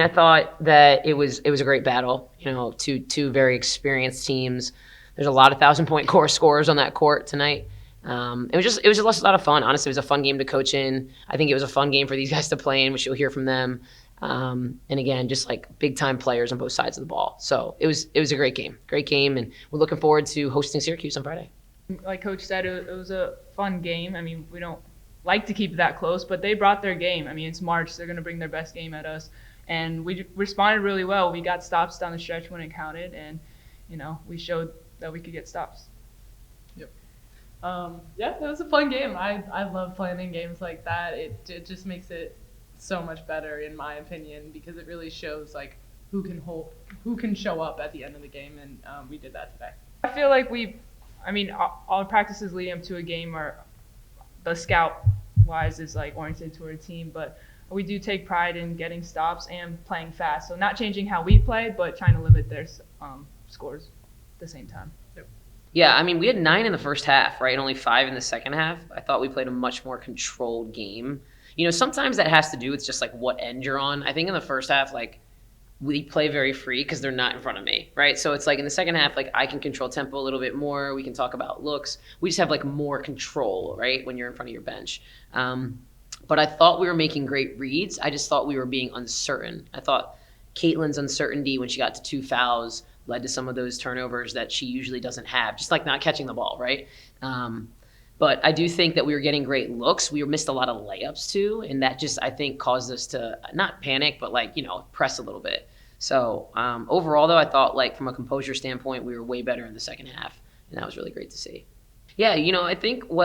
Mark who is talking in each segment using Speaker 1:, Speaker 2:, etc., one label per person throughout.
Speaker 1: I thought that it was a great battle. Two very experienced teams. There's a lot of 1,000-point core scorers on that court tonight. It was just a lot of fun. Honestly, it was a fun game to coach in. I think it was a fun game for these guys to play in, which you'll hear from them. And again, just like big time players on both sides of the ball. So it was a great game, and we're looking forward to hosting Syracuse on Friday.
Speaker 2: Like Coach said, it was a fun game. I mean, we don't like to keep it that close, but they brought their game. I mean, it's March. They're going to bring their best game at us. And we responded really well. We got stops down the stretch when it counted, and, we showed that we could get stops.
Speaker 3: Yep. Yeah, it was a fun game. I love playing in games like that. It just makes it so much better, in my opinion, because it really shows, like, who can show up at the end of the game, and we did that today.
Speaker 2: I feel like all practices leading up to a game are, the scout-wise is, like, oriented toward a team, but we do take pride in getting stops and playing fast. So not changing how we play, but trying to limit their scores at the same time.
Speaker 3: Yep.
Speaker 1: Yeah, I mean, we had 9 in the first half, right? Only 5 in the second half. I thought we played a much more controlled game. Sometimes that has to do with just like what end you're on. I think in the first half, like, we play very free because they're not in front of me, right? So it's like in the second half, like, I can control tempo a little bit more. We can talk about looks. We just have like more control, right, when you're in front of your bench. But I thought we were making great reads. I just thought we were being uncertain. I thought Caitlin's uncertainty when she got to 2 fouls led to some of those turnovers that she usually doesn't have, just like not catching the ball, right? But I do think that we were getting great looks. We missed a lot of layups too, and that just, I think, caused us to not panic, but like, press a little bit. So overall, though, I thought, like, from a composure standpoint, we were way better in the second half, and that was really great to see. Yeah, I think, we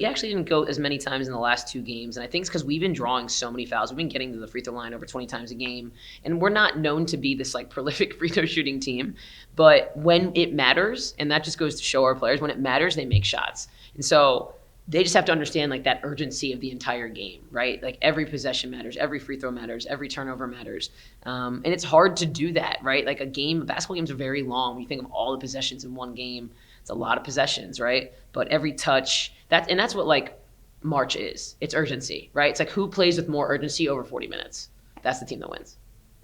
Speaker 1: actually didn't go as many times in the last 2 games, and I think it's because we've been drawing so many fouls. We've been getting to the free throw line over 20 times a game, and we're not known to be this, like, prolific free throw shooting team. But when it matters, and that just goes to show our players, when it matters, they make shots. And so they just have to understand, like, that urgency of the entire game, right? Like, every possession matters, every free throw matters, every turnover matters. And it's hard to do that, right? Like, basketball games are very long. When you think of all the possessions in one game, it's a lot of possessions, right? But every touch, that's what, like, March is. It's urgency, right? It's like, who plays with more urgency over 40 minutes? That's the team that wins.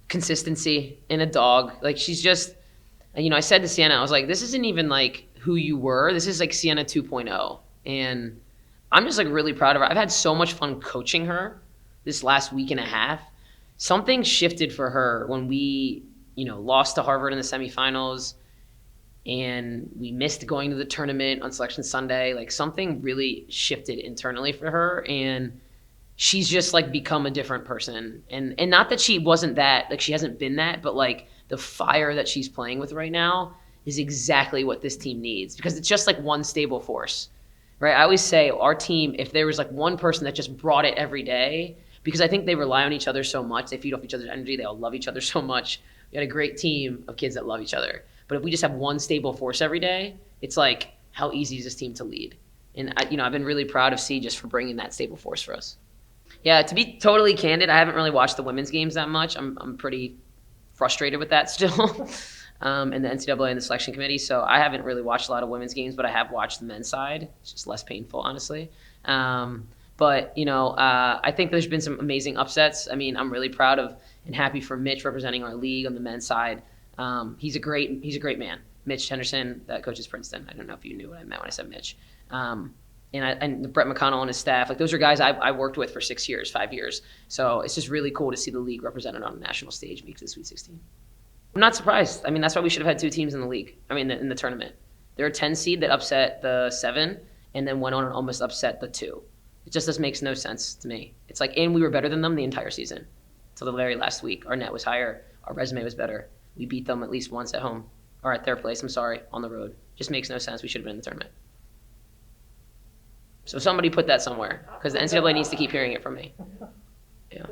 Speaker 1: Consistency in a dog. Like, she's just, I said to Sienna, I was like, this isn't even, like, who you were. This is, like, Sienna 2.0. And I'm just, like, really proud of her. I've had so much fun coaching her this last week and a half. Something shifted for her when we, lost to Harvard in the semifinals, and we missed going to the tournament on Selection Sunday. Like, something really shifted internally for her, and she's just, like, become a different person. And not that she wasn't that, like, she hasn't been that, but, like, the fire that she's playing with right now is exactly what this team needs, because it's just like one stable force, right? I always say our team, if there was like one person that just brought it every day, because I think they rely on each other so much, they feed off each other's energy, they all love each other so much. We had a great team of kids that love each other. But if we just have one stable force every day, it's like, how easy is this team to lead? And I've been really proud of C just for bringing that stable force for us. Yeah, to be totally candid, I haven't really watched the women's games that much. I'm pretty frustrated with that still, and the NCAA and the selection committee. So I haven't really watched a lot of women's games, but I have watched the men's side. It's just less painful, honestly. But I think there's been some amazing upsets. I mean, I'm really proud of and happy for Mitch representing our league on the men's side. He's a great man. Mitch Henderson, that coaches Princeton. I don't know if you knew what I meant when I said Mitch. And Brett McConnell and his staff, like, those are guys I worked with for 5 years. So it's just really cool to see the league represented on the national stage, make it to the Sweet 16. I'm not surprised. I mean, that's why we should have had 2 teams in the league. I mean, in the tournament. There are 10 seed that upset the 7 and then went on and almost upset the 2. It just makes no sense to me. It's like, and we were better than them the entire season. Till the very last week. Our net was higher. Our resume was better. We beat them at least once at home. Or at their place, on the road. Just makes no sense. We should have been in the tournament. So somebody put that somewhere, because the NCAA needs to keep hearing it from me. Yeah.